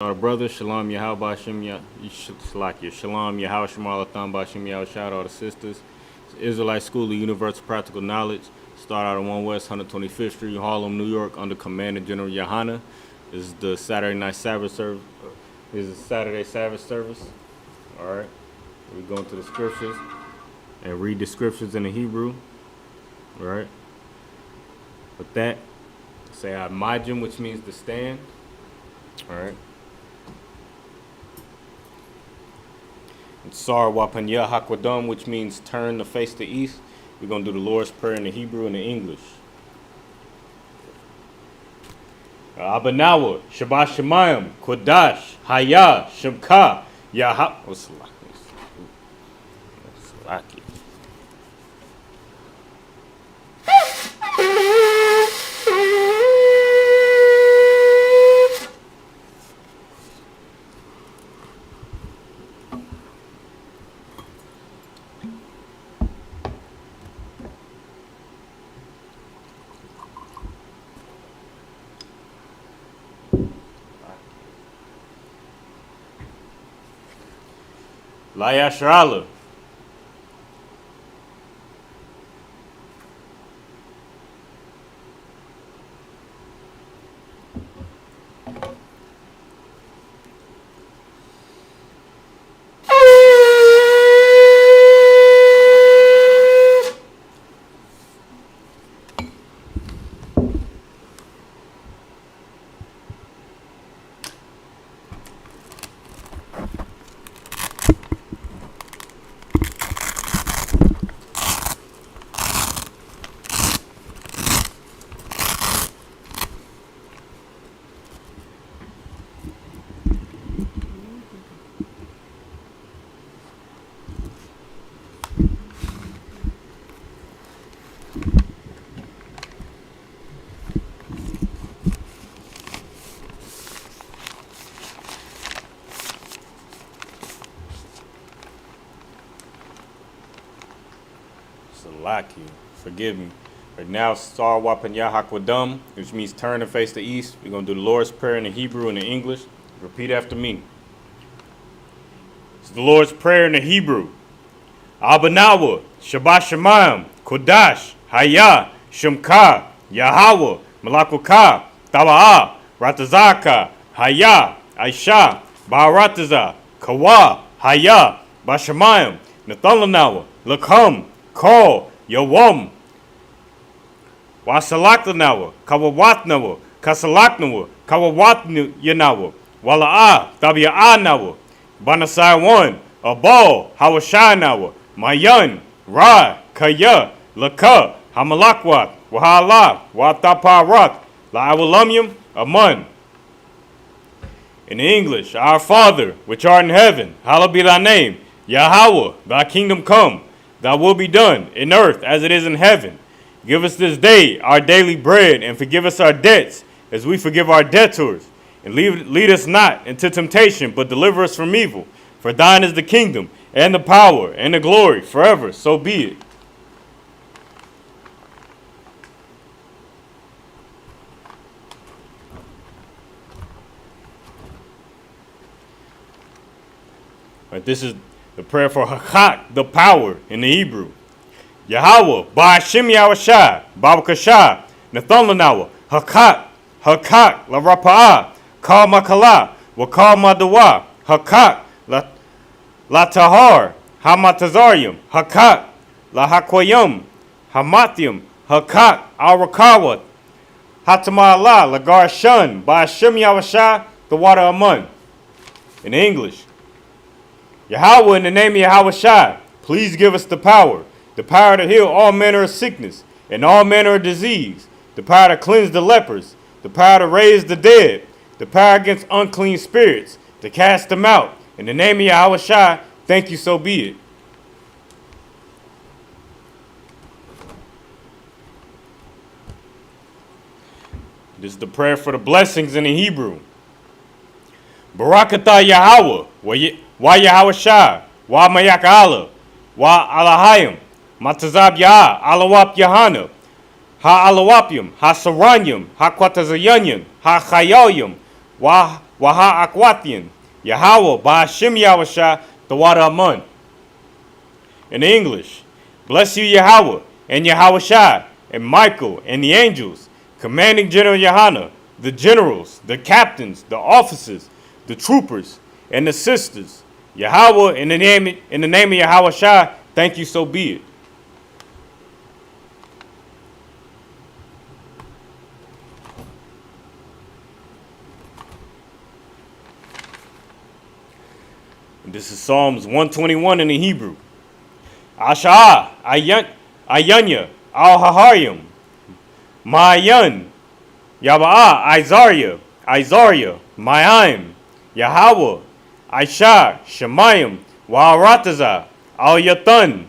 Our brother, Shalom Yahweh Bashim Salakia, Shalom Yahweh Shemalatham Bashim Yahweh. Shout out all the sisters. It's Israelite School of Universal Practical Knowledge. Start out on 1 West 125th Street, Harlem, New York, under Commander General Yohana. This is the Saturday night Sabbath service. This is Saturday Sabbath service. All right, we go into the scriptures and read the scriptures in the Hebrew. All right. With that, say Imagine, which means to stand. All right. Sar Wapanya Hakwadam, which means turn to face the east. We're going to do the Lord's Prayer in the Hebrew and the English. Abanawa, Shabbat Shemayim, Kodash, Haya, Shemka, Yaha. La Yashrala. Salaki, forgive me. Right now, Sar Wapanya Hakwadam, which means turn and face the east. We're going to do the Lord's Prayer in the Hebrew and the English. Repeat after me. It's the Lord's Prayer in the Hebrew. Abanawa, Shabbat Shemayim, Kodash, Haya, Shemka, Yahweh, Malakuka, Taba'a, Ratazaka, Haya, Aisha, Ba'arataza, Kawa, Haya, Bashamayim, Nathalanawa, Lakham, Call, Yawam, Wasalakanawa, Kawawatnawa, Kasalaknawa, Kawawatnu Yanawa, Wala'a, Tabia'anawa, Banasai 1, Abal, Hawashanawa, Mayan, Ra, Kaya, Laka, Hamalakwa, Wahala, Wataparat, La'awalamyam, Aman. In English, Our Father, which art in heaven, hallowed be thy name. Yahweh, thy kingdom come. Thy will be done in earth as it is in heaven. Give us this day our daily bread, and forgive us our debts as we forgive our debtors. And lead us not into temptation, but deliver us from evil. For thine is the kingdom, and the power, and the glory, forever. So be it. Right, this is the prayer for Hakak, the power, in the Hebrew. Yahweh, Ba'ashim Yahweh, Babakashah, Nathalanawa, Hakak, Hakak, La Rapa'ah, Kal Makala, Wakal Madawa, Hakak, La Tahar, Hamatazarium, Hakak, La Hakwayum, Hamathium, Hakak, Al Rakawat, Hatama'Allah, Lagar Shun, Ba'ashim Yahweh, the water Amun. In English, Yahweh, in the name of Yahweh Shai, please give us the power to heal all manner of sickness and all manner of disease, the power to cleanse the lepers, the power to raise the dead, the power against unclean spirits, to cast them out. In the name of Yahweh Shai, thank you, so be it. This is the prayer for the blessings in the Hebrew. Barakatah Yahweh, Wa Yahweh Shai, Wa Mayak Allah, Wa Alahayim, Matazab Yah, Alawap Yahana, Ha Alawapyum, Ha Saranyum, Ha Quatazayanyum, Ha Chayoyum, Wa Waha Akwathian, Yahweh, Ba'ashim Yahweh, the water Amun. In English, bless you, Yahweh, and Yahweh Shai, and Michael, and the angels, commanding General Yohana, the generals, the captains, the officers, the troopers, and the sisters. Yahweh, in the name of Yahweh Shai, thank you, so be it. This is Psalms 121 in the Hebrew. Asha'ah, Ayanya, Al-Hahayim, Ma'ayan, Yaba'ah, Isaiah, Ma'aim, Yahweh, Aisha, Shemayim, Wa'aratazah, Al-Yathan,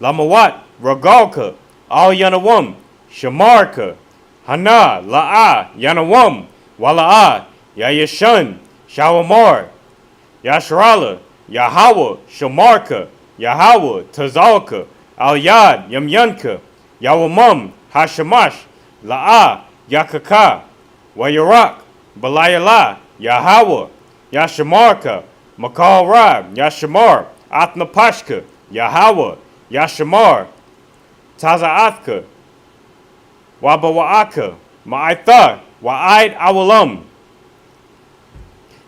Lamawat, Ragalka, Al-Yanawam, Shamarka, Hana, La'ah, Yanawam, Wala'ah, Yayashan, Shawamar, Yasharala, Yahweh, Shamarka, Yahweh, Tazalka, Al-Yad, Yamyanka, Yawamam, Hashamash, La'ah, Yakaka, Wayarak, Balayala, Yahweh, Yashamarka, Makal Rab, Yashamar, Atnapashka, Yahweh, Yashamar, Tazaathka, Wabawaaka, Ma'aitha, Wa'aid Awalam.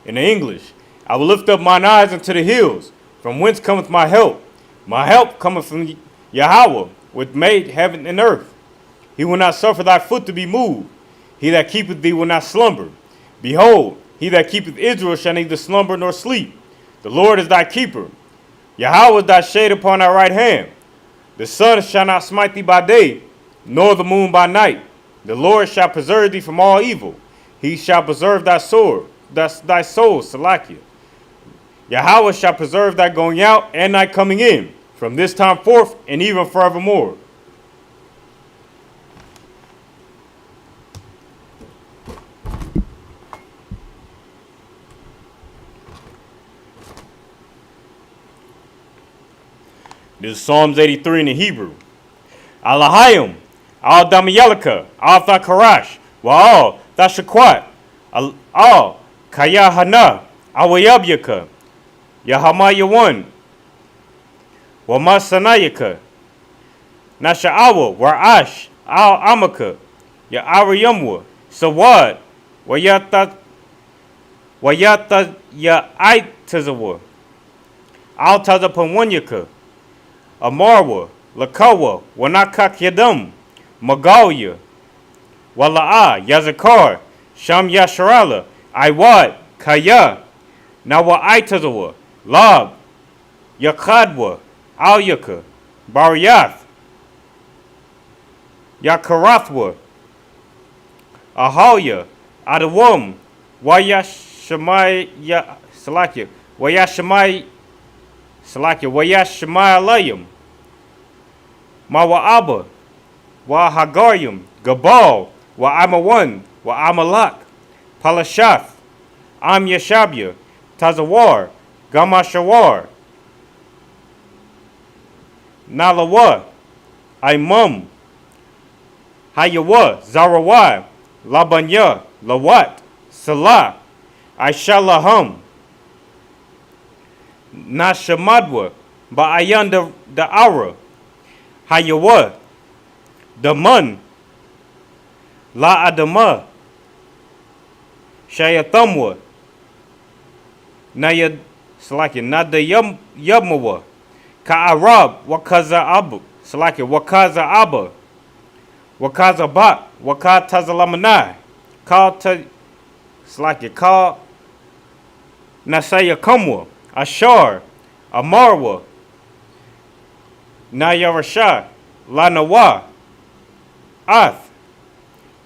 In the English, I will lift up mine eyes unto the hills, from whence cometh my help. My help cometh from Yahweh, which made heaven and earth. He will not suffer thy foot to be moved. He that keepeth thee will not slumber. Behold, he that keepeth Israel shall neither slumber nor sleep. The Lord is thy keeper. Yahweh is thy shade upon thy right hand. The sun shall not smite thee by day, nor the moon by night. The Lord shall preserve thee from all evil. He shall preserve thy soul, Salakia. Yahweh shall preserve thy going out and thy coming in, from this time forth and even forevermore. This is Psalms 83 in the Hebrew. Alahayim, Al Damayalaka, Al Thakarash, Wa'al, Thashakwat, Al Kayahana, Awayabyaka, Yahamayawan, Wamasanayaka, Nasha'awa, Warash, Al Amaka, Ya'ariyamwa, Sawad, Wayata Ya'aitazawa, Al Tazapawanyaka, Amarwa, Lakawa, Wanakak Yadam, Magalia, Wala'a, Yazakar, Sham Yasharala, Iwad, Kaya, Nawa Aitazawa, Lab, Yakadwa, Alyaka, Bariyath, Yakarathwa, Ahalya, Adawam, Wayashamai Salakia, Wayashamai Salakia, Wayashamai Alayim, Mawa'aba, Wahagaryam, Gabal, Wa'amawan, Wa'amalak, Palashath, Am Yashabya, Tazawar, Gamashawar, Nalawa, Imam, Hayawa, Zarawai, Labanya, Lawat, Salah, Aishalaham, Nashamadwa, Ba'ayan the Ara, Hayawa, Daman, La Adama, Shayatamwa, Nayad Salaki, Nada Yamawa, Ka'arab, Wakaza Abu, Salaki, Wakaza Abba, Wakaza Bat, Wakatazalamani, Salaki, Ka Nasaya Kamwa, Ashar, Amarwa, Nayarasha, Lanawa, Ath,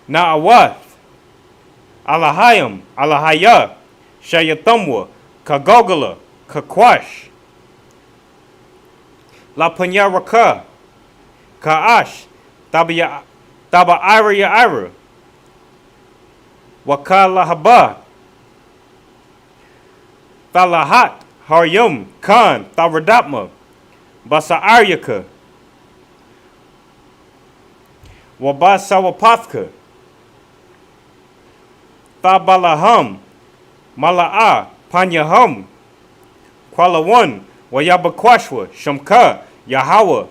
Na'awath, Alahayam, Alahaya, Shayatamwa, Kagogala, Kakwash, La Panyaraka, Ka'ash, Taba Ira, Wakala Haba, Thalahat, Haryum, Khan, Tharadapma, Basa'aryaka, Wabasawapathka, Thabalaham, Mala'a, Panyaham, Kwalawan, Wayabakwashwa, Shamka, Yahweh,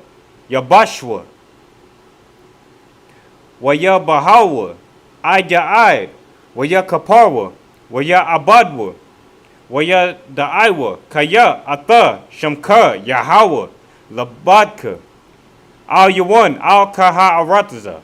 Yabashwa, Wayabahawa, Aya'ai, Wayakaparwa, Wayabadwa, Wayadaiwa, Kaya, Atha, Shamka, Yahweh, Labadka, Al Yawan, Al Kaha Arataza.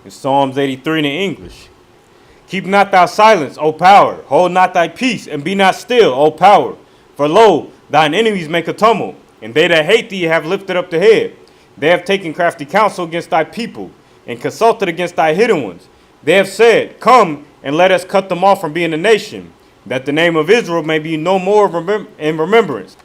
It's Psalms 83 in English. Keep not thou silence, O power. Hold not thy peace, and be not still, O power. For lo, thine enemies make a tumult, and they that hate thee have lifted up the head. They have taken crafty counsel against thy people, and consulted against thy hidden ones. They have said, Come, and let us cut them off from being a nation, that the name of Israel may be no more in remembrance.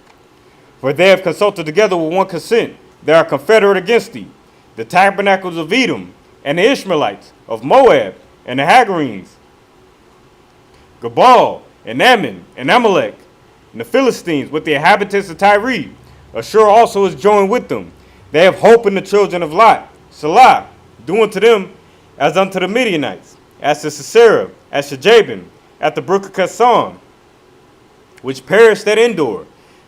For they have consulted together with one consent. They are confederate against thee. The tabernacles of Edom, and the Ishmaelites, of Moab, and the Hagarenes, Gabal, and Ammon, and Amalek, and the Philistines with the inhabitants of Tyre. Ashur also is joined with them. They have hope in the children of Lot, Salah, doing to them as unto the Midianites, as to Sisera, as to Jabin, at the brook of Kasan, which perished at Endor.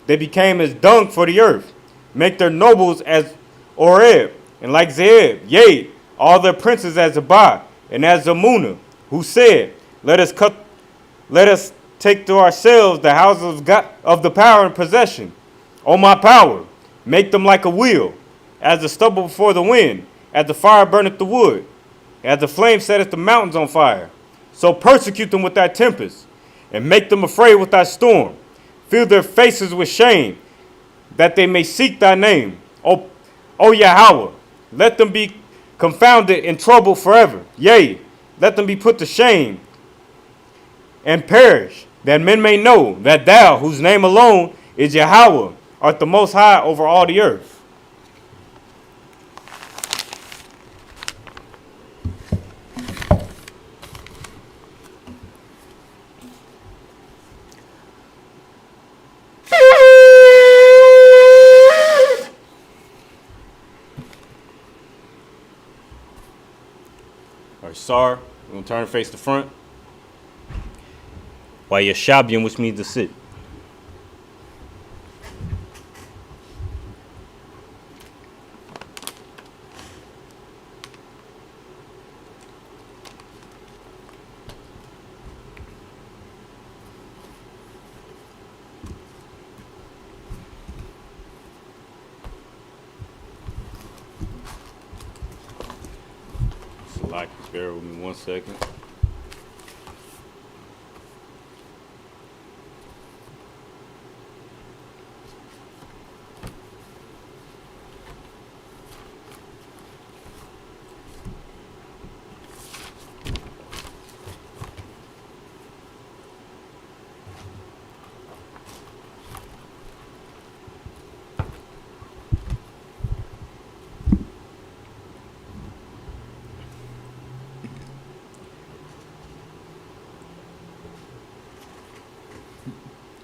They became as dung for the earth. Make their nobles as Oreb, and like Zeeb, yea, all their princes as Zabah, and as Zamunah, who said, Let us take to ourselves the houses of God, of the power and possession. O my power, make them like a wheel, as the stubble before the wind, as the fire burneth the wood, as the flame setteth the mountains on fire. So persecute them with thy tempest, and make them afraid with thy storm. Fill their faces with shame, that they may seek thy name. O Yahweh, let them be confounded in trouble forever. Yea, let them be put to shame and perish, that men may know that thou, whose name alone is Yahweh, art the most high over all the earth. All right, Sar, we're going to turn and face the front. While you're shabian, which means to sit. Select, bear with me 1 second.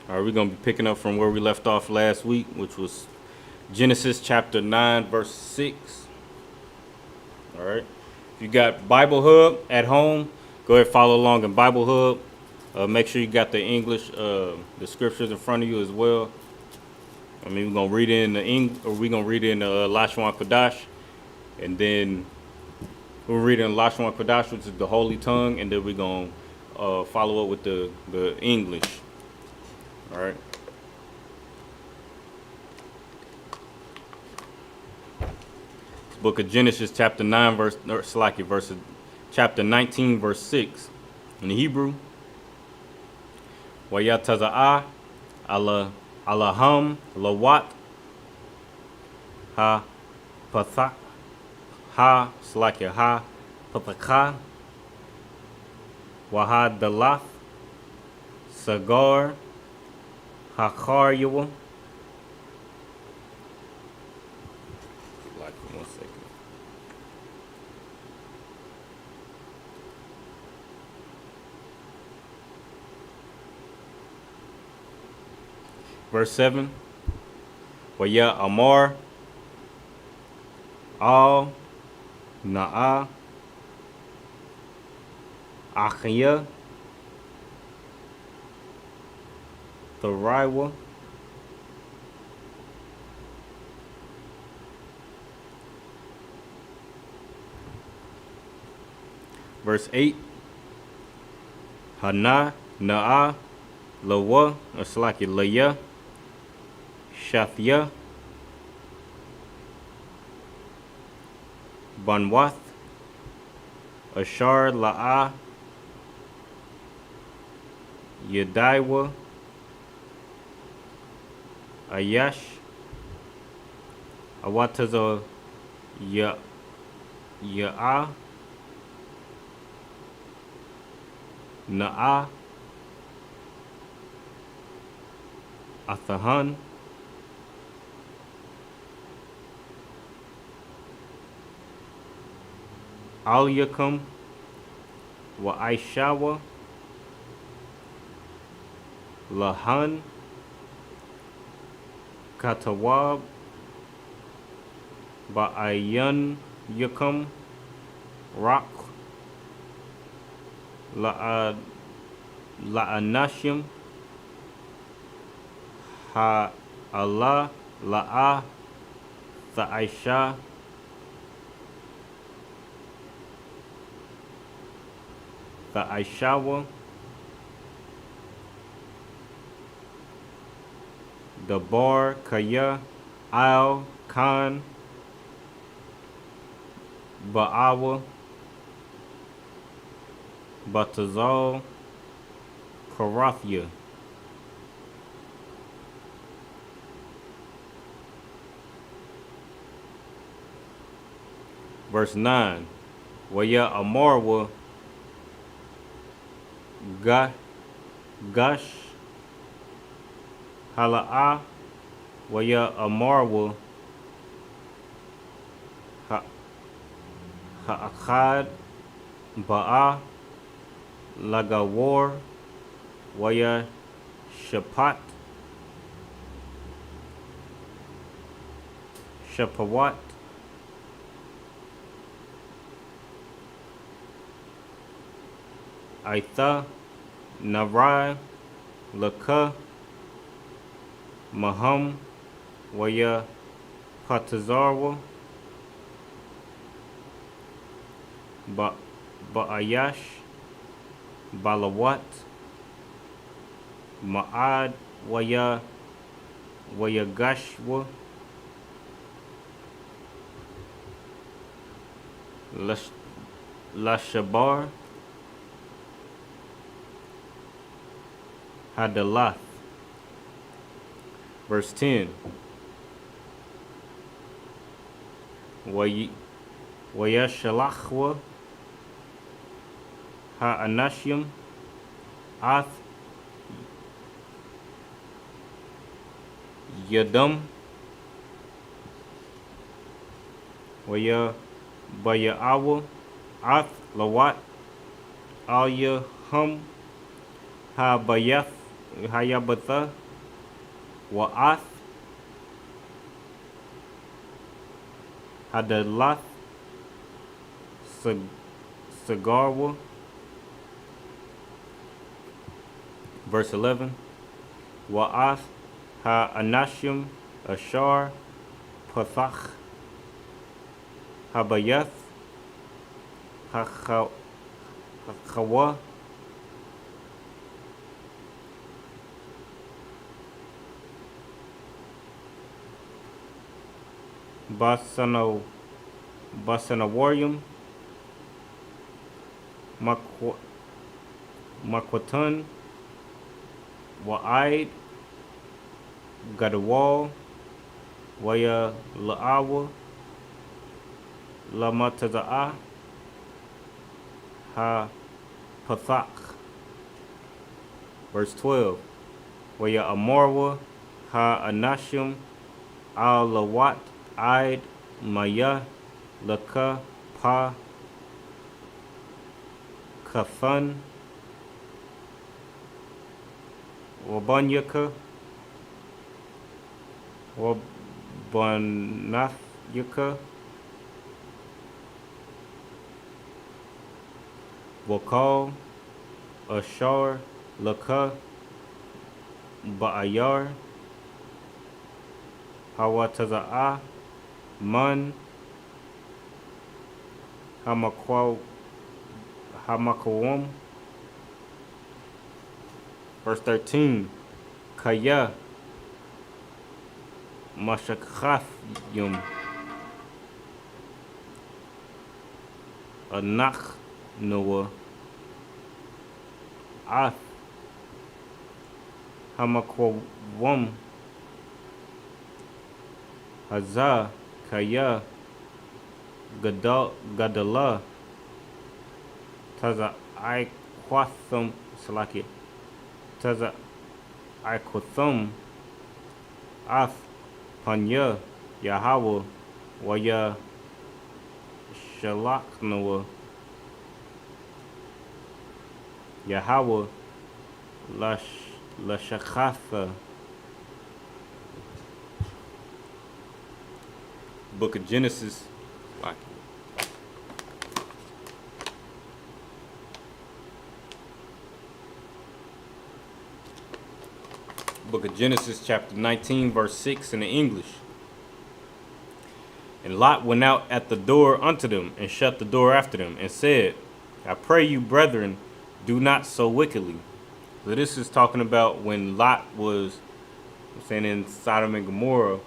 All right, we're going to be picking up from where we left off last week, which was Genesis chapter 9, verse 6. All right. If you got Bible Hub at home, go ahead and follow along in Bible Hub. Make sure you got the English, the scriptures in front of you as well. I mean, we're going to read it in the English, or we're going to read it in the Lashon Kodash. And then we'll read it in Lashon Kodash, which is the Holy Tongue. And then we're going to follow up with the English. All right. This book of Genesis, chapter 9, chapter 19, verse 6. In the Hebrew, Wayataza'ah, Allaham, Lawat, Ha, Pathak, Ha, Slakia, Ha, Pathaka, Wahad Dalath, Sagar, Hakaryawa. Like 1 second. Verse 7. Waya Amar Al Na'a Akhya Thariwa Verse 8. Hana Na'a Lawa Aslaki Laya Shafya Banwath Ashar La'a Yadaiwa Ayash Awataza Ya'a Na'a Athahan Al-Yakam wa Aishawa Lahan Katawab Ba'ayan Yakam Rak La'anashim Ha Allah La'a Tha'aisha Tha'aishawa Dabar Kaya Al Khan Ba'awa Batazal Karathia. Verse 9. Waya Amarwa Gash Hala'a Waya Amarwa Ha'akad Ba'a Lagawar Waya Shapat Shapawat Aitha Narai Laka Maham Waya Patazarwa Ba'ayash Balawat Ma'ad Waya Gashwa Lashabar Hadalath. Verse 10. Wayashalachwa Ha'anashim Ath Yadam Baya'awa Ath Lawat Alya Hum Hayabatha Wa'ath Hadalath Sagarwa. Verse 11. Wa'ath Ha'anashim Ashar Pathach Habayath Hachawa Basanawarium Makwatan Wa'id Gadawal Waya La'awa Lamatada'a Ha Pathak. Verse 12. Waya Amorwa, Ha Anashim, Al Lawat, Id, Maya, Laka, Pa, Kafun, Wabanyaka, Wabanathyaka, Wakal, Ashar, Laka, Ba'ayar, Hawataza'a, Man, Hamakawam. Verse 13, Kaya, Mashakathim, Anach, Noah, Ath, Hamakwam, Hazah, Kaya, Gadala, Taza Iquathum, Salaki, Taza Iquathum, Ath, Panya, Yahweh, Waya, Shalak Noah, Yahweh, Lashakatha. Book of Genesis. Book of Genesis, chapter 19, verse 6 in the English. And Lot went out at the door unto them, and shut the door after them, and said, I pray you, brethren, do not so wickedly. So this is talking about when Lot was saying in Sodom and Gomorrah,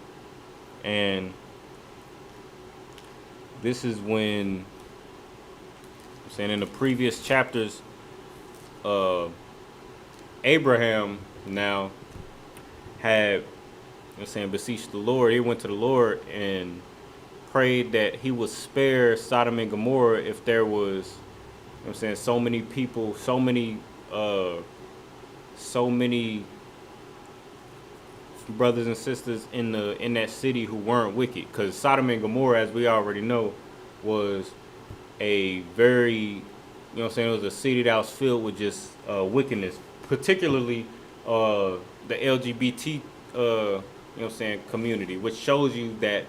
and this is when I'm saying in the previous chapters, Abraham now had beseeched the Lord. He went to the Lord and prayed that he would spare Sodom and Gomorrah if there was, so many people, so many brothers and sisters in that city who weren't wicked. Because Sodom and Gomorrah, as we already know, was a very, it was a city that was filled with just wickedness, particularly the LGBT, community, which shows you that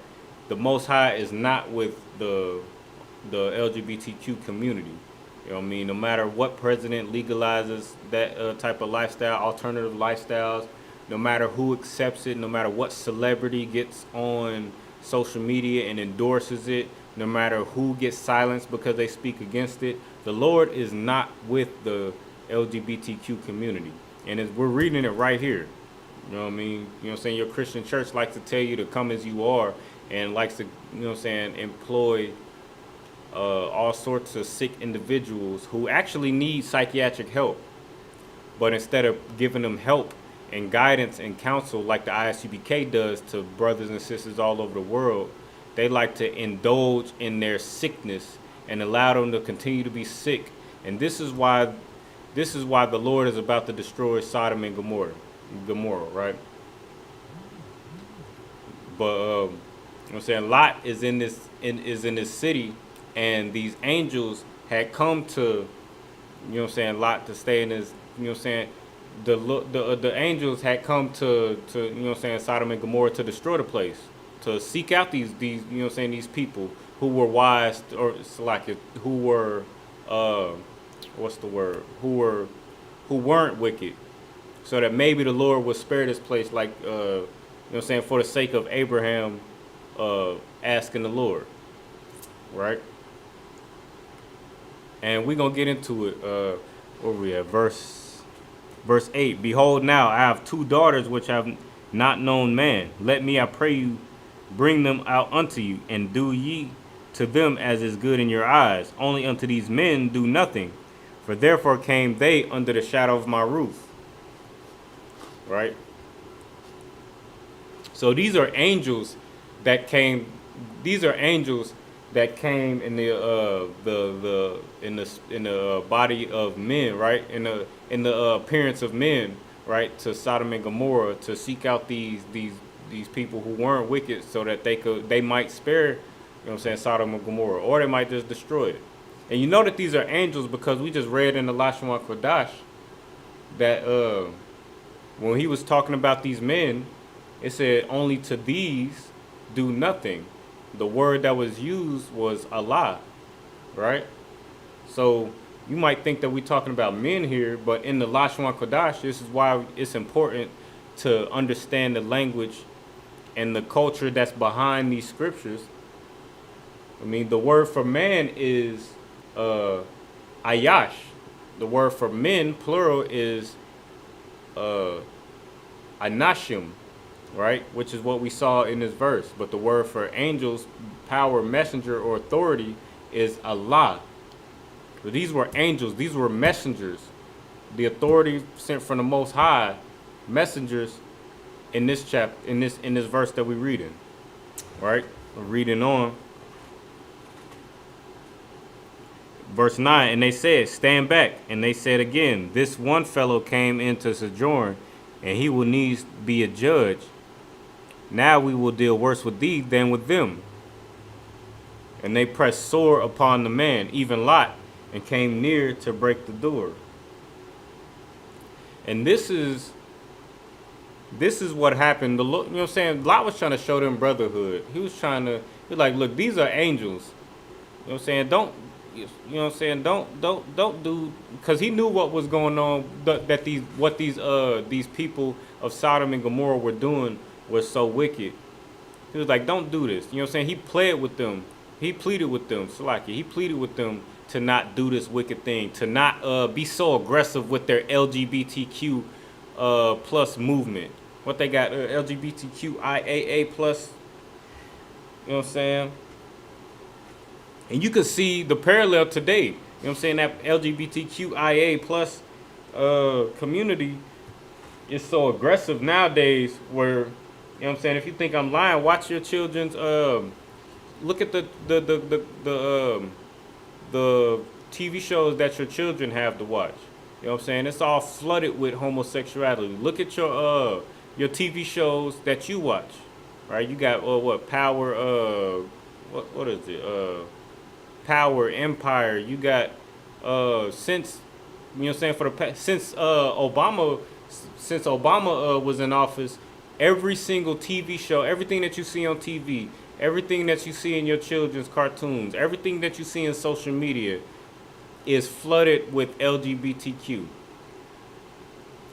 the Most High is not with the LGBTQ community. No matter what president legalizes that type of lifestyle, alternative lifestyles, no matter who accepts it, no matter what celebrity gets on social media and endorses it, no matter who gets silenced because they speak against it, the Lord is not with the LGBTQ community. And as we're reading it right here, your Christian church likes to tell you to come as you are, and likes to, employ all sorts of sick individuals who actually need psychiatric help. But instead of giving them help and guidance and counsel like the ISUPK does to brothers and sisters all over the world, they like to indulge in their sickness and allow them to continue to be sick. And this is why the Lord is about to destroy Sodom and Gomorrah, right? But Lot is in this city, and these angels had come to, Lot to stay in this, the angels had come to Sodom and Gomorrah to destroy the place, to seek out these these people who were wise, or who were who weren't wicked, so that maybe the Lord would spare this place, for the sake of Abraham asking the Lord, right? And we're going to get into it. Where we at? Verse 8. Behold, now I have 2 daughters which have not known man. Let me, I pray you, bring them out unto you, and do ye to them as is good in your eyes. Only unto these men do nothing, for therefore came they under the shadow of my roof. Right? So these are angels that came. These are angels that came in the body of men, right? In the appearance of men, right, to Sodom and Gomorrah to seek out these people who weren't wicked so that they might spare, Sodom and Gomorrah, or they might just destroy it. And you know that these are angels because we just read in the Lashon Kodash that when he was talking about these men, it said only to these do nothing. The word that was used was Allah, right? So you might think that we're talking about men here, but in the Lashon Kodash, this is why it's important to understand the language and the culture that's behind these scriptures. I mean, the word for man is ayash. The word for men, plural, is anashim, right? Which is what we saw in this verse. But the word for angels, power, messenger, or authority is Allah. But these were angels. These were messengers. The authority sent from the Most High, messengers in this chapter, in this verse that we're reading, right? We're reading on. Verse 9, and they said, stand back. And they said again, this one fellow came in to sojourn, and he will needs be a judge. Now we will deal worse with thee than with them. And they pressed sore upon the man, even Lot, and came near to break the door. And this is what happened. You know what I'm saying? Lot was trying to show them brotherhood. He was like, look, these are angels. You know what I'm saying? Don't do, because he knew what was going on, that these people of Sodom and Gomorrah were doing was so wicked. He was like, don't do this. You know what I'm saying? He pleaded with them. He pleaded with them to not do this wicked thing, to not be so aggressive with their LGBTQ plus movement. What they got, LGBTQIAA plus, you know what I'm saying? And you can see the parallel today. You know what I'm saying? That LGBTQIA plus community is so aggressive nowadays where, you know what I'm saying, if you think I'm lying, watch your children's look at the TV shows that your children have to watch. You know what I'm saying? It's all flooded with homosexuality. Look at your TV shows that you watch. Right? You got Power what is it? Power, Empire. You got since, you know what I'm saying, since Obama was in office, every single TV show, everything that you see on TV, everything that you see in your children's cartoons, everything that you see in social media is flooded with LGBTQ.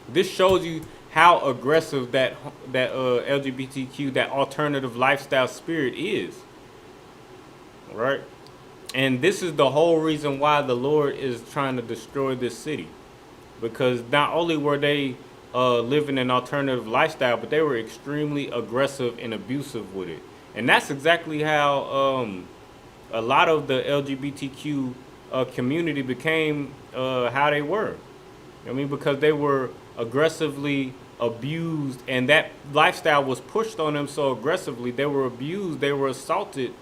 This shows you how aggressive that LGBTQ, that alternative lifestyle spirit is. Right? And this is the whole reason why the Lord is trying to destroy this city. Because not only were they living an alternative lifestyle, but they were extremely aggressive and abusive with it. And that's exactly how a lot of the LGBTQ community became how they were. I mean, because they were aggressively abused, and that lifestyle was pushed on them so aggressively. They were abused, they were assaulted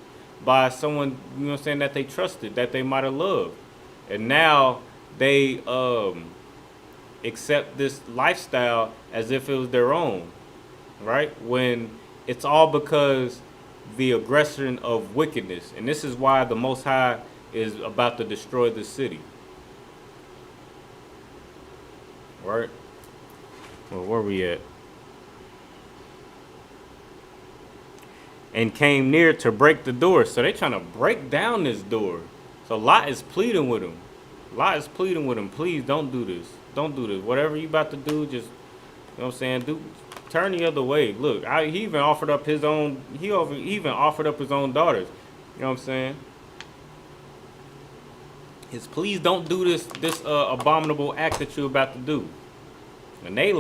by someone, you know what I'm saying, that they trusted, that they might have loved. And now they accept this lifestyle as if it was their own, right? When it's all because the aggression of wickedness. And this is why the Most High is about to destroy the city. Right? Well, where we at? And came near to break the door. So they trying to break down this door. So Lot is pleading with him. Please don't do this. Don't do this. Whatever you about to do, just, you know what I'm saying, turn the other way. Look, he even offered up his own, even offered up his own daughters. You know what I'm saying? Please don't do this abominable act that you're about to do. And they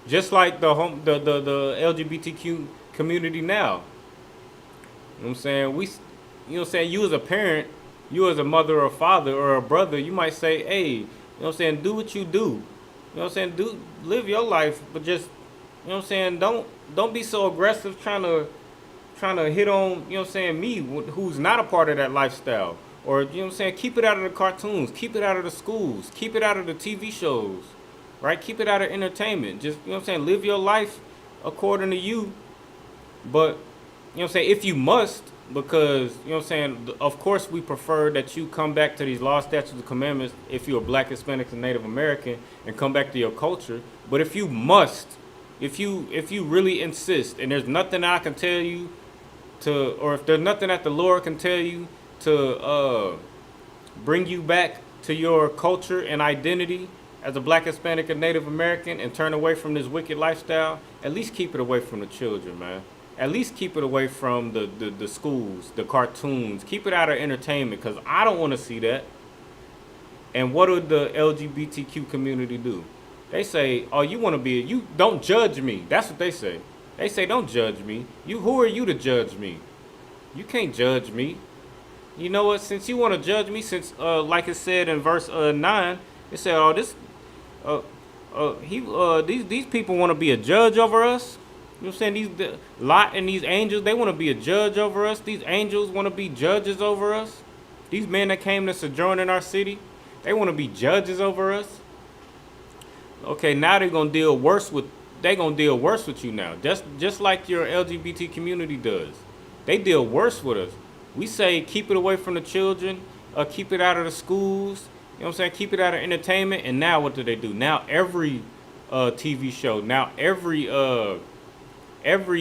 just like the LGBTQ community now. You know what I'm saying? You know what I'm saying? You as a parent, you as a mother or father or a brother, you might say, hey, you know what I'm saying, do what you do. You know what I'm saying? Live your life, but just, you know what I'm saying, don't be so aggressive trying to hit on, you know what I'm saying, me, who's not a part of that lifestyle, Or, you know what I'm saying, keep it out of the cartoons, keep it out of the schools, keep it out of the TV shows, right? Keep it out of entertainment. Just, you know what I'm saying, live your life according to you. But, you know what I'm saying, if you must, because, you know what I'm saying, of course we prefer that you come back to these laws, statutes, and commandments if you're a black, Hispanic, and Native American and come back to your culture. But if you must, if you really insist, and there's nothing I can tell you to, or if there's nothing that the Lord can tell you to bring you back to your culture and identity as a black, Hispanic, and Native American and turn away from this wicked lifestyle, at least keep it away from the children, man. At least keep it away from the schools, the cartoons. Keep it out of entertainment, because I don't want to see that. And what would the LGBTQ community do? They say, oh, you want to be, you don't judge me. That's what they say. They say, don't judge me. Who are you to judge me? You can't judge me. You know what? Since you want to judge me, since like it said in verse 9, it said, "Oh, these people want to be a judge over us." You know what I'm saying? Lot and these angels, they want to be a judge over us. These angels want to be judges over us. These men that came to sojourn in our city, they want to be judges over us. Okay, now they're gonna deal worse with. They gonna deal worse with you now, just like your LGBT community does. They deal worse with us. We say keep it away from the children, keep it out of the schools. You know what I'm saying? Keep it out of entertainment. And now what do? Now every TV show, now every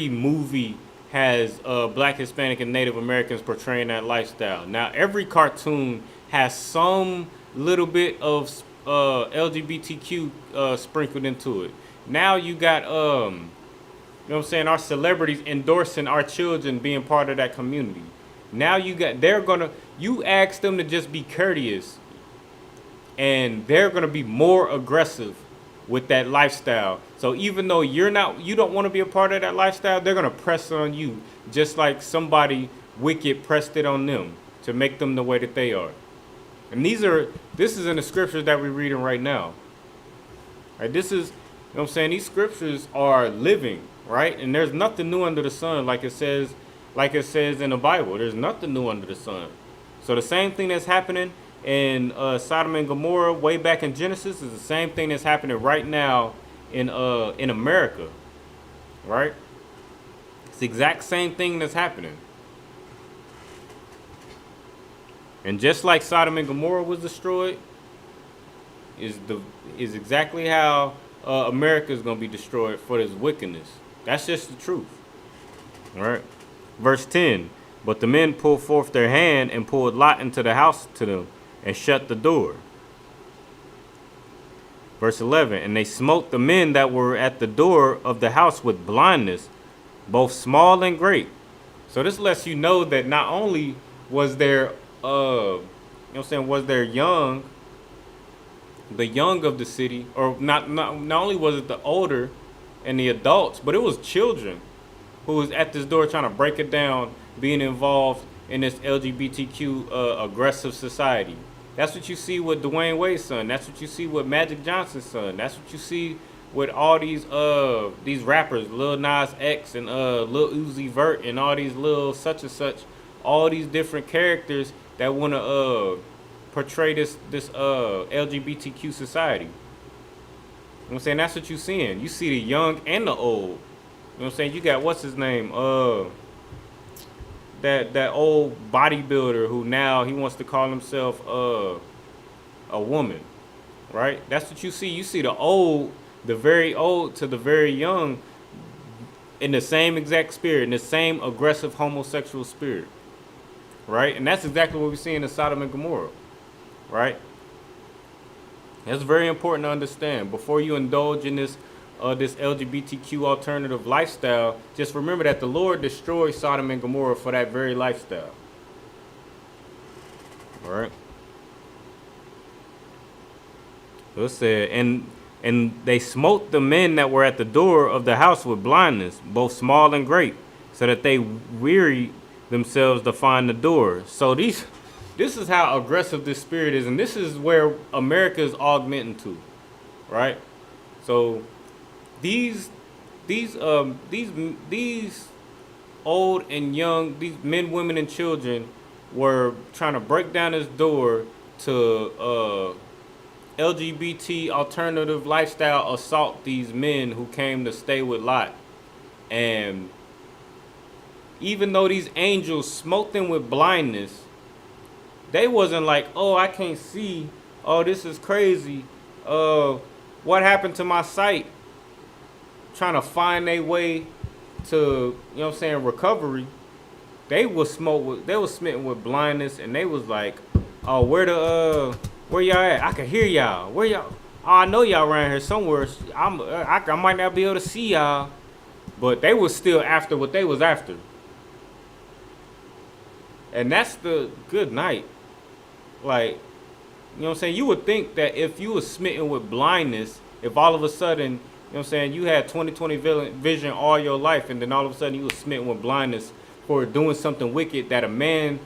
movie has black, Hispanic, and Native Americans portraying that lifestyle. Now every cartoon has some little bit of LGBTQ sprinkled into it. Now you got you know what I'm saying, our celebrities endorsing our children being part of that community. Now you ask them to just be courteous, and they're gonna be more aggressive with that lifestyle. So even though you don't want to be a part of that lifestyle, they're gonna press it on you, just like somebody wicked pressed it on them to make them the way that they are. And this is in the scriptures that we're reading right now. Right? This is, you know what I'm saying, these scriptures are living, right? And there's nothing new under the sun, like it says in the Bible. There's nothing new under the sun. So the same thing that's happening in Sodom and Gomorrah way back in Genesis is the same thing that's happening right now in America, right? It's the exact same thing that's happening. And just like Sodom and Gomorrah was destroyed, is exactly how America is going to be destroyed for this wickedness. That's just the truth. All right. Verse 10, but the men pulled forth their hand and pulled Lot into the house to them and shut the door. Verse 11, and they smote the men that were at the door of the house with blindness, both small and great. So this lets you know that not only was there, you know what I'm saying, was there the young of the city, or not only was it the older and the adults, but it was children who was at this door trying to break it down, being involved in this LGBTQ aggressive society. That's what you see with Dwayne Wade's son. That's what you see with Magic Johnson's son. That's what you see with all these rappers, Lil Nas X and Lil Uzi Vert and all these little such and such, all these different characters that want to portray this LGBTQ society. You know what I'm saying? That's what you're seeing. You see the young and the old. You know what I'm saying? You got, what's his name? That old bodybuilder who now he wants to call himself a woman, right? That's what you see. You see the very old to the very young in the same exact spirit, in the same aggressive homosexual spirit, right? And that's exactly what we see in Sodom and Gomorrah, right? That's very important to understand. Before you indulge in this LGBTQ alternative lifestyle, just remember that the Lord destroyed Sodom and Gomorrah for that very lifestyle. All right. So it said, and they smote the men that were at the door of the house with blindness, both small and great, so that they wearied themselves to find the door. So this is how aggressive this spirit is, and this is where America is augmenting to, right? So these old and young, these men, women, and children were trying to break down this door to LGBT alternative lifestyle assault these men who came to stay with Lot. And even though these angels smote them with blindness, they wasn't like, oh, I can't see. Oh, this is crazy. What happened to my sight? Trying to find their way to, you know what I'm saying, recovery. They was smitten with blindness, and they was like, oh, where y'all at? I can hear y'all. Where y'all? Oh, I know y'all around here somewhere. I might not be able to see y'all, but they was still after what they was after. And that's the good night. Like, you know what I'm saying? You would think that if you was smitten with blindness, if all of a sudden, you know what I'm saying, you had 20/20 vision all your life, and then all of a sudden you was smitten with blindness for doing something wicked that a man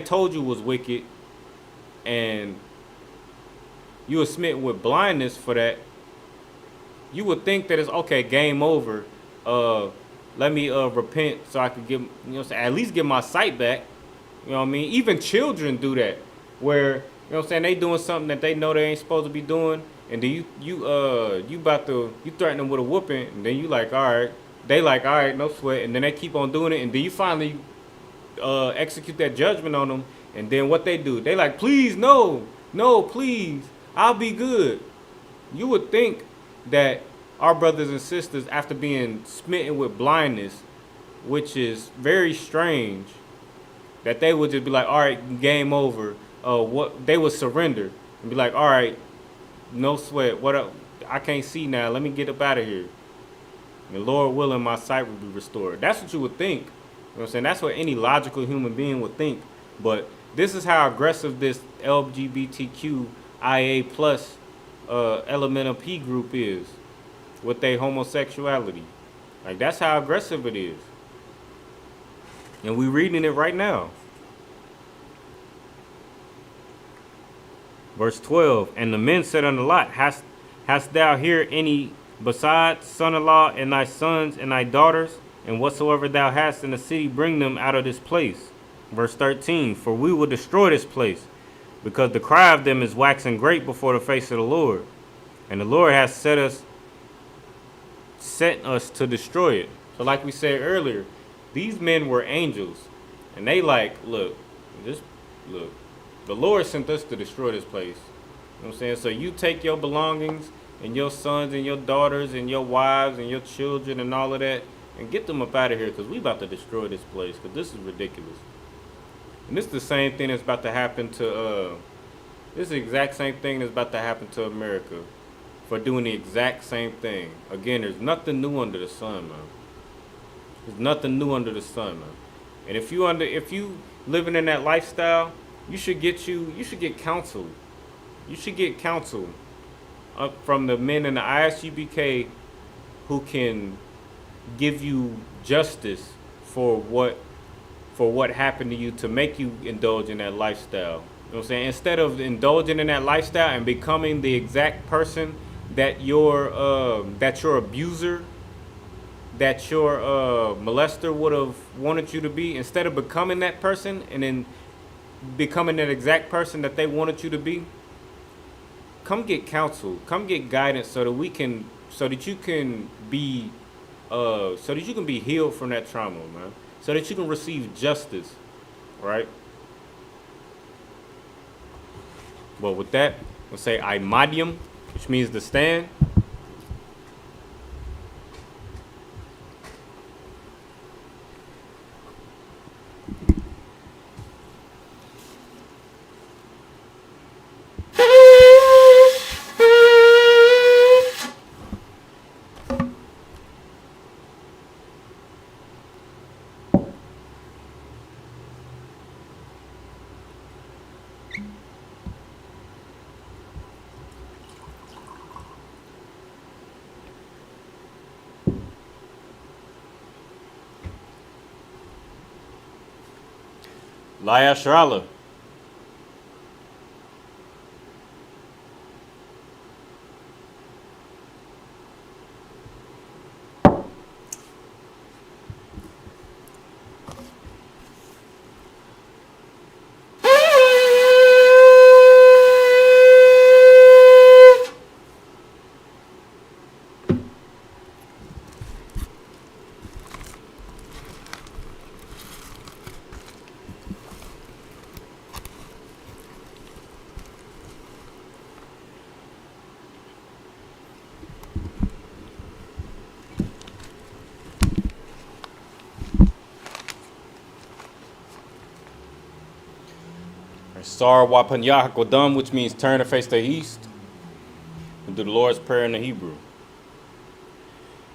told you was wicked, and you were smitten with blindness for that, you would think that it's okay, game over. Let me repent so I could get, you know what I'm saying, at least get my sight back. You know what I mean? Even children do that, where, you know what I'm saying, they doing something that they know they ain't supposed to be doing, and then you threaten them with a whooping, and then you like, all right, they like, all right, no sweat, and then they keep on doing it, and then you finally execute that judgment on them, and then what they do, they like, please, no, please, I'll be good. You would think that our brothers and sisters, after being smitten with blindness, which is very strange, that they would just be like, all right, game over. What they would surrender and be like, all right, no sweat. What up? I can't see now. Let me get up out of here. And Lord willing, my sight will be restored. That's what you would think. You know what I'm saying? That's what any logical human being would think. But this is how aggressive this LGBTQIA plus elemental P group is with their homosexuality. Like, that's how aggressive it is. And we reading it right now. Verse 12, and the men said unto Lot, Hast thou here any besides son-in-law and thy sons and thy daughters? And whatsoever thou hast in the city, bring them out of this place. Verse 13, for we will destroy this place, because the cry of them is waxing great before the face of the Lord. And the Lord has sent us to destroy it. So like we said earlier, these men were angels, and they like, look, the Lord sent us to destroy this place. You know what I'm saying? So you take your belongings and your sons and your daughters and your wives and your children and all of that, and get them up out of here, because we about to destroy this place, because this is ridiculous. And this is the same thing that's about to happen to, this is the exact same thing that's about to happen to America for doing the exact same thing. Again, there's nothing new under the sun, man. There's nothing new under the sun, man. And if you living in that lifestyle, you should get counsel. You should get counsel from the men in the ISUPK who can give you justice for what happened to you to make you indulge in that lifestyle. You know what I'm saying? Instead of indulging in that lifestyle and becoming the exact person that your abuser, that your molester would have wanted you to be, instead of becoming that person and then becoming that exact person that they wanted you to be, come get counsel, come get guidance, so that you can be healed from that trauma, man, so that you can receive justice, right? But with that, we'll say imadium, which means to stand. Laya Shrala. Sar Wapanya Hakodam, which means turn to face the east. And do the Lord's Prayer in the Hebrew.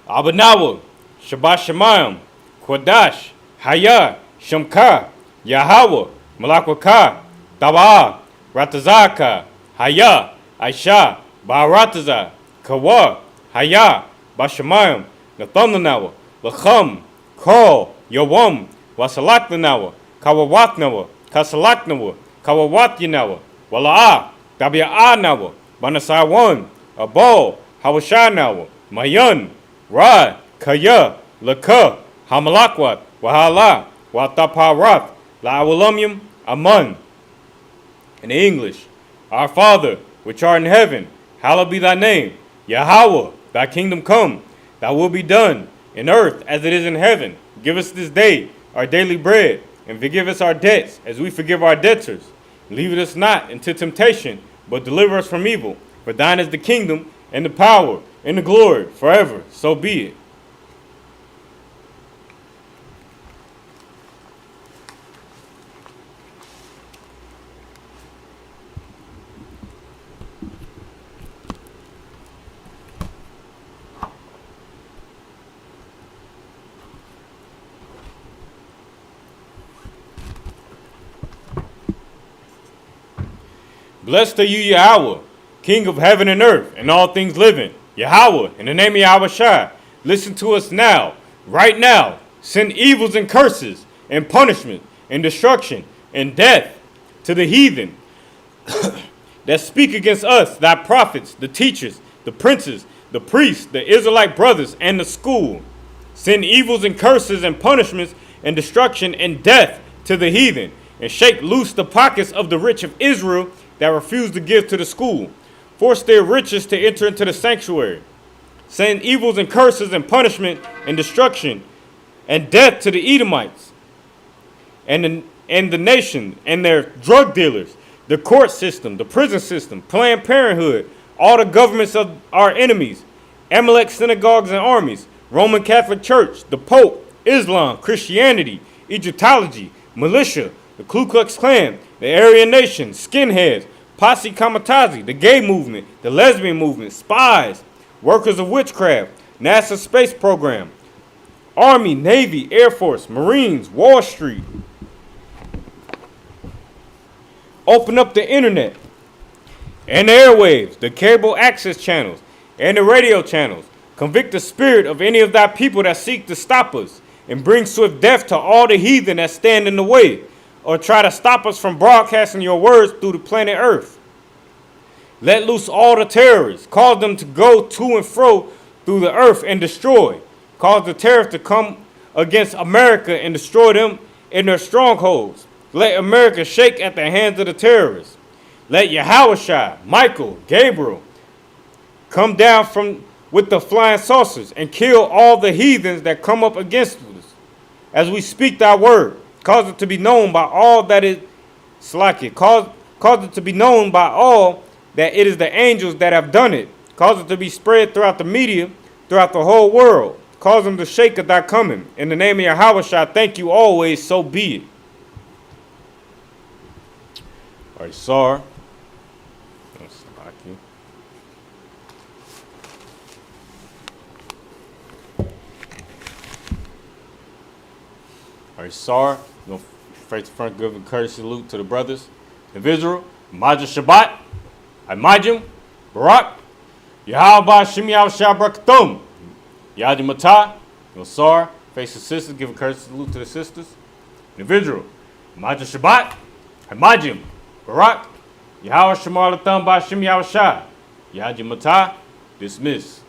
Abanawa, Shabbat Shemayim, Kodash, Haya, Shamka, Yahweh, Malakwaka, Taba'a, Ratazaka, Haya, Aisha, Ba'arataza, Kawa, Haya, Bashamayim, Nathanawa, Lacham, Kol, Yawam, Wasalaknawa, Kawawatnawa, Kasalaknawa, Kawawatyanawa, Wala'a, Tabia'anawa, Banasawan, Abo, Hawashanawa, Mayan, Ra, Kaya, Laka, Hamalakwat, Wahala, Wataparath, La'awalumyum, Amun. In English, Our Father, which art in heaven, hallowed be thy name. Yahweh, thy kingdom come, thy will be done, in earth as it is in heaven. Give us this day our daily bread, and forgive us our debts, as we forgive our debtors. Lead us not into temptation, but deliver us from evil. For thine is the kingdom, and the power, and the glory, forever. So be it. Blessed are you, Yahweh, King of heaven and earth, and all things living. Yahweh, in the name of Yahweh Shai, listen to us now, right now. Send evils and curses, and punishment, and destruction, and death to the heathen that speak against us, thy prophets, the teachers, the princes, the priests, the Israelite brothers, and the school. Send evils and curses, and punishments, and destruction, and death to the heathen, and shake loose the pockets of the rich of Israel that refuse to give to the school. Force their riches to enter into the sanctuary. Send evils and curses and punishment and destruction and death to the Edomites and the nation and their drug dealers, the court system, the prison system, Planned Parenthood, all the governments of our enemies, Amalek synagogues and armies, Roman Catholic Church, the Pope, Islam, Christianity, Egyptology, militia, the Ku Klux Klan, the Aryan Nation, skinheads, Posse Kamikaze, the gay movement, the lesbian movement, spies, workers of witchcraft, NASA space program, Army, Navy, Air Force, Marines, Wall Street. Open up the internet and the airwaves, the cable access channels, and the radio channels. Convict the spirit of any of thy people that seek to stop us, and bring swift death to all the heathen that stand in the way, or try to stop us from broadcasting your words through the planet Earth. Let loose all the terrorists. Cause them to go to and fro through the earth and destroy. Cause the terrorists to come against America and destroy them in their strongholds. Let America shake at the hands of the terrorists. Let Yahushua, Michael, Gabriel come down with the flying saucers and kill all the heathens that come up against us as we speak thy word. Cause it to be known by all that it is like it. Cause it to be known by all that it is the angels that have done it. Cause it to be spread throughout the media, throughout the whole world. Cause them to shake at thy coming. In the name of Yahweh, I thank you always, so be it. All right, Sar. All right, Sar. We're going to face the front, give a courtesy salute to the brothers of Israel. Majah Shabbat. Imajim. Barak. Yahweh Shem Yahushua Barakatum. Yadi Matah. Sar. Face the sisters. Give a courtesy salute to the sisters. Individual. Majah Shabbat. Imajim. Barak. Yahweh Shemar Latham Ba Shem Yahushua. Yadi Matah. Dismiss.